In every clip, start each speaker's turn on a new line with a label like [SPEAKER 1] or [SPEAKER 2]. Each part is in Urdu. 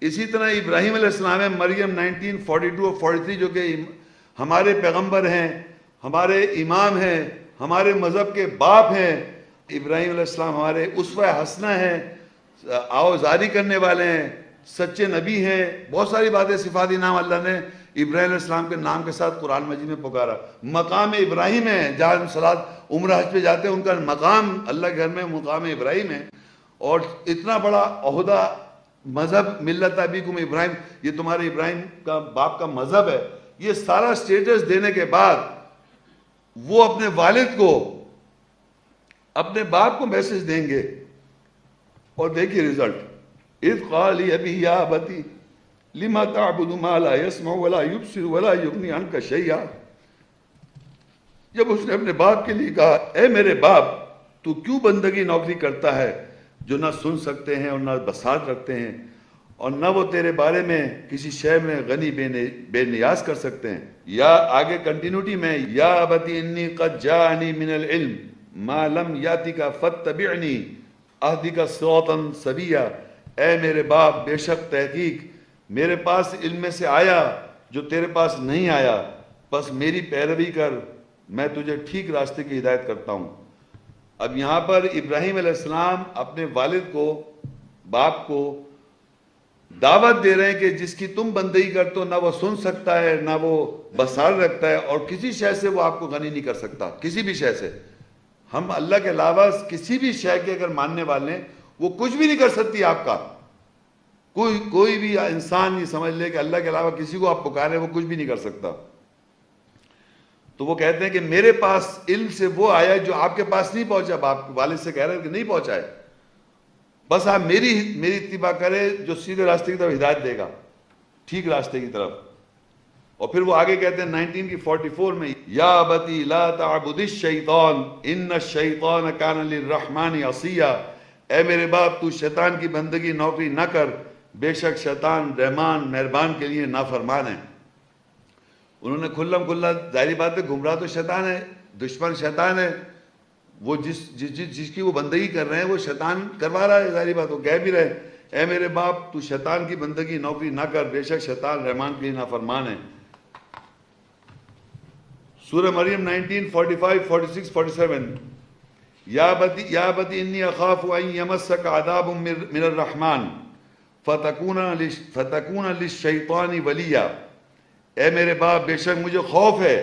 [SPEAKER 1] اسی طرح ابراہیم علیہ السلام ہے، مریم 1942 اور 43 جو کہ ہمارے پیغمبر ہیں، ہمارے امام ہیں، ہمارے مذہب کے باپ ہیں. ابراہیم علیہ السلام ہمارے اسوہ حسنہ ہیں، آوازاری کرنے والے ہیں، سچے نبی ہیں. بہت ساری باتیں صفاتی نام اللہ نے ابراہیم علیہ السلام کے نام کے ساتھ قرآن مجید میں پکارا. مقام ابراہیم ہے، جہاں ہم صلاۃ عمرہ حج پہ جاتے ہیں، ان کا مقام اللہ کے گھر میں مقام ابراہیم ہے. اور اتنا بڑا عہدہ مذہب ملت ابیکم ابراہیم، یہ تمہارے ابراہیم کا باپ کا مذہب ہے. یہ سارا سٹیٹس دینے کے بعد وہ اپنے والد کو، اپنے باپ کو میسج دیں گے. اور دیکھیے رزلٹ، اذ قال ابی یا ابتی لما تعبد ما لا يسمع ولا يبصر ولا يغني عنك شيئا. جب اس نے اپنے باپ کے لیے کہا، اے میرے باپ تو کیوں بندگی نوکری کرتا ہے جو نہ سن سکتے ہیں اور نہ بصارت رکھتے ہیں، اور نہ وہ تیرے بارے میں کسی شے میں غنی بے نیاز کر سکتے ہیں. یا آگے کنٹینیوٹی میں، یا ابتی انی قد جاءنی من العلم ما لم یاتک فاتبعنی اہدک صراطا سویا. اے میرے باپ بے شک تحقیق میرے پاس علم میں سے آیا جو تیرے پاس نہیں آیا، بس میری پیروی کر، میں تجھے ٹھیک راستے کی ہدایت کرتا ہوں. اب یہاں پر ابراہیم علیہ السلام اپنے والد کو، باپ کو دعوت دے رہے ہیں کہ جس کی تم بندگی کرتے ہو نہ وہ سن سکتا ہے، نہ وہ بصار رکھتا ہے، اور کسی شے سے وہ آپ کو غنی نہیں کر سکتا. کسی بھی شے سے، ہم اللہ کے علاوہ کسی بھی شے کے اگر ماننے والے ہیں، وہ کچھ بھی نہیں کر سکتی آپ کا. کوئی بھی انسان یہ سمجھ لے کہ اللہ کے علاوہ کسی کو آپ پکارے، وہ کچھ بھی نہیں کر سکتا. تو وہ کہتے ہیں کہ میرے پاس علم سے وہ آیا جو آپ کے پاس نہیں پہنچا. باپ والد سے کہہ رہے ہیں کہ نہیں پہنچا ہے، بس آپ میری اتباع کرے جو سیدھے راستے کی طرف ہدایت دے گا، ٹھیک راستے کی طرف. اور پھر وہ آگے کہتے ہیں 1944 میں، یا ابتی لا تعبد الشیطان ان الشیطان کان للرحمن عصیا. اے میرے باپ تو شیطان کی بندگی نوکری نہ کر، بے شک شیطان رحمان مہربان کے لیے نافرمان ہے. انہوں نے کھلم کھلا، ظاہری بات ہے گمراہ تو شیطان ہے، دشمن شیطان ہے. وہ جس کی وہ بندگی کر رہے ہیں وہ شیطان کروا رہا ہے، ظاہری بات وہ کہہ بھی رہے. اے میرے باپ تو شیطان کی بندگی نوکری نہ کر، بے شک شیطان رحمان کے لیے نافرمان ہے. سورہ مریم 1945 46 47، یا بتی انی اخاف ان یمسک عذاب من الرحمن فتکون للشیطان ولیا. اے میرے باپ بے شک مجھے خوف ہے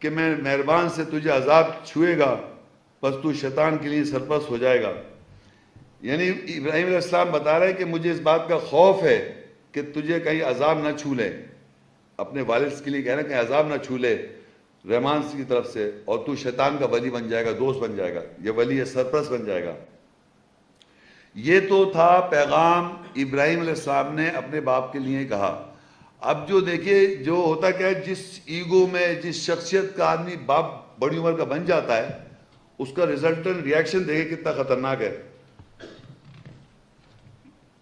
[SPEAKER 1] کہ میں مہربان سے تجھے عذاب چھوئے گا، بس تو شیطان کے لیے سرپرست ہو جائے گا. یعنی ابراہیم علیہ السلام بتا رہے ہیں کہ مجھے اس بات کا خوف ہے کہ تجھے کہیں عذاب نہ چھو لے. اپنے والد کے لیے کہہ رہے ہیں کہ عذاب نہ چھو لے رحمان کی طرف سے، اور تو شیطان کا ولی بن جائے گا، دوست بن جائے گا، یہ ولی ہے، سرپرست بن جائے گا. یہ تو تھا پیغام ابراہیم علیہ السلام نے اپنے باپ کے لیے کہا. اب جو دیکھیے جو ہوتا کیا ہے، جس ایگو میں، جس شخصیت کا آدمی باپ بڑی عمر کا بن جاتا ہے، اس کا ریزلٹنٹ ریاکشن دیکھیں کتنا خطرناک ہے.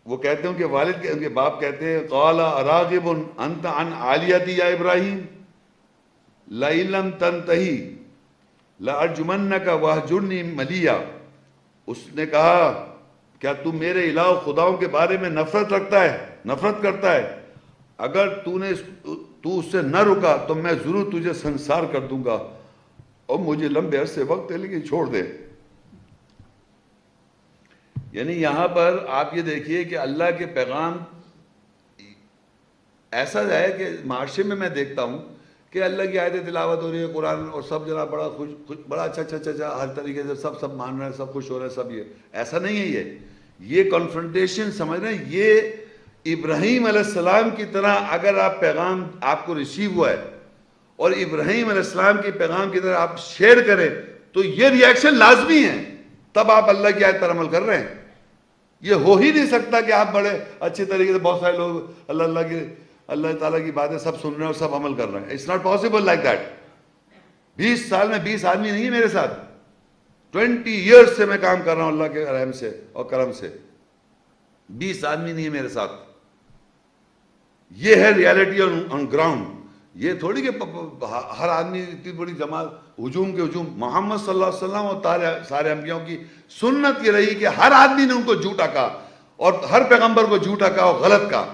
[SPEAKER 1] وہ کہتے ہیں کہ والد ان کے باپ کہتے ہیں، قال اراغب انت عن آلیتی یا ابراہیم لئن لم تنتہی لارجمنک واہجرنی ملیا. اس نے کہا کیا تو میرے الہ خداؤں کے بارے میں نفرت کرتا ہے؟ اگر تو اس سے نہ رکا تو میں ضرور تجھے سنسار کر دوں گا، اور مجھے لمبے عرصے وقت ہے لیکن چھوڑ دے. یعنی یہاں پر آپ یہ دیکھیے کہ اللہ کے پیغام ایسا ہے کہ معاشرے میں دیکھتا ہوں کہ اللہ کی آیت تلاوت ہو رہی ہے قرآن، اور سب جناب بڑا خوش، بڑا اچھا ہر طریقے سے سب مان رہے ہیں، سب خوش ہو رہے ہیں، سب یہ ایسا نہیں ہے. یہ کنفرنٹیشن سمجھ رہے ہیں، یہ ابراہیم علیہ السلام کی طرح اگر آپ پیغام آپ کو ریسیو ہوا ہے اور ابراہیم علیہ السلام کے پیغام کی طرح آپ شیئر کریں تو یہ ریاکشن لازمی ہے، تب آپ اللہ کی آیت پر عمل کر رہے ہیں. یہ ہو ہی نہیں سکتا کہ آپ بڑے اچھے طریقے سے، بہت سارے لوگ اللہ تعالیٰ کی باتیں سب سن رہے ہیں اور سب عمل کر رہے ہیں. It's not possible like that. 20 سال میں 20 آدمی نہیں ہے میرے ساتھ، 20 ایئرس سے میں کام کر رہا ہوں اللہ کے رحم سے اور کرم سے. 20 آدمی نہیں ہے میرے ساتھ. یہ ہے ریالٹی آن گراؤنڈ. یہ تھوڑی کہ ہر آدمی اتنی بڑی جماعت ہجوم کے ہجوم. محمد صلی اللہ علیہ وسلم اور سارے انبیاءوں کی سنت یہ رہی کہ ہر آدمی نے ان کو جھوٹا کہا اور ہر پیغمبر کو جھوٹا کہا اور غلط کہا.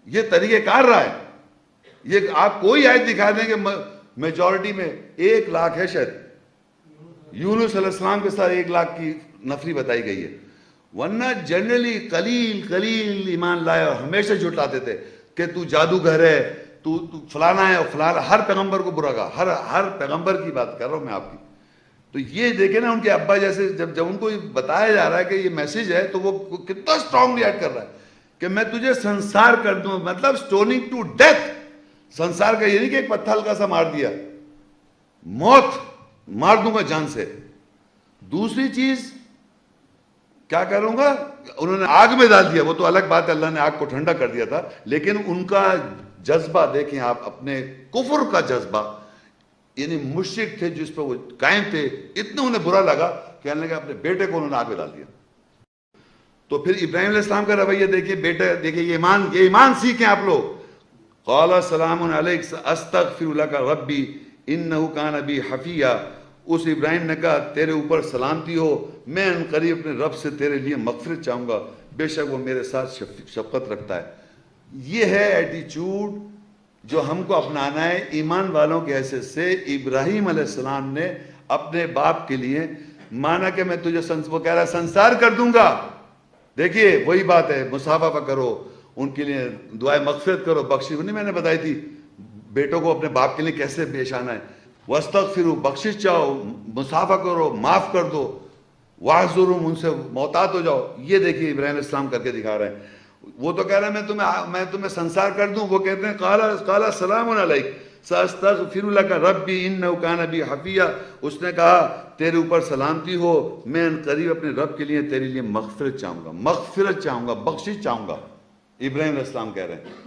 [SPEAKER 1] یہ طریقہ کار رہا ہے. یہ آپ کوئی آیت دکھا دیں کہ میجورٹی میں 1 لاکھ ہے شاید, یونس علیہ السلام کے ساتھ 1 لاکھ کی نفری بتائی گئی ہے, ورنہ جنرلی قلیل ایمان لائے اور ہمیشہ جھٹلاتے تھے کہ تو جادوگر ہے, تو فلانا ہے اور فلانا. ہر پیغمبر کو برا کہا, ہر پیغمبر کی بات کر رہا ہوں میں آپ کی. تو یہ دیکھیں نا ان کے ابا جیسے جب ان کو بتایا جا رہا ہے کہ یہ میسج ہے تو وہ کتنا اسٹرانگلی ایڈ کر رہا ہے کہ میں تجھے سنسار کر دوں, مطلب سٹوننگ ٹو ڈیتھ. سنسار کا یہ نہیں کہ ایک پتھر ہلکا سا مار دیا, موت مار دوں گا جان سے. دوسری چیز کیا کروں گا, انہوں نے آگ میں ڈال دیا, وہ تو الگ بات ہے, اللہ نے آگ کو ٹھنڈا کر دیا تھا, لیکن ان کا جذبہ دیکھیں آپ, اپنے کفر کا جذبہ, یعنی مشرک تھے جس پہ وہ قائم تھے, اتنا انہیں برا لگا کہ کہنے لگا اپنے بیٹے کو انہوں نے آگ میں ڈال دیا. تو پھر ابراہیم علیہ السلام کا رویہ دیکھیے, بیٹے دیکھیے, یہ ایمان سیکھیں آپ لوگ. قال سلام علیک استغفر لک ربی انہ کان بی حفیہ. اس ابراہیم نے کہا تیرے اوپر سلامتی ہو, میں ان قریب اپنے رب سے تیرے لیے مغفرت چاہوں گا, بے شک وہ میرے ساتھ شفقت رکھتا ہے. یہ ہے ایٹیچیوڈ جو ہم کو اپنانا ہے ایمان والوں کے حیثیت سے. ابراہیم علیہ السلام نے اپنے باپ کے لیے مانا کہ میں تجھے وہ کہہ رہا ہے سنسار کر دوں گا. دیکھیے وہی بات ہے, مصافحہ کرو, ان کے لیے دعائیں مغفرت کرو, بخشش نہیں میں نے بتائی تھی بیٹوں کو اپنے باپ کے لیے کیسے پیش آنا ہے. واستغفروا, بخشش چاہو, مصافحہ کرو, معاف کر دو, واعذرہم, ان سے محتاط ہو جاؤ. یہ دیکھیے ابراہیم علیہ السلام کر کے دکھا رہے ہیں. وہ تو کہہ رہا ہے میں تمہیں سنسار کر دوں, وہ کہتے ہیں قال سلام علیک ساستغفر لک ربی انہ کان بی حفیہ. اس نے کہا تیرے اوپر سلامتی ہو, میں ان قریب اپنے رب کے لیے تیرے لیے مغفرت چاہوں گا, بخشش چاہوں گا. ابراہیم علیہ السلام کہہ رہے ہیں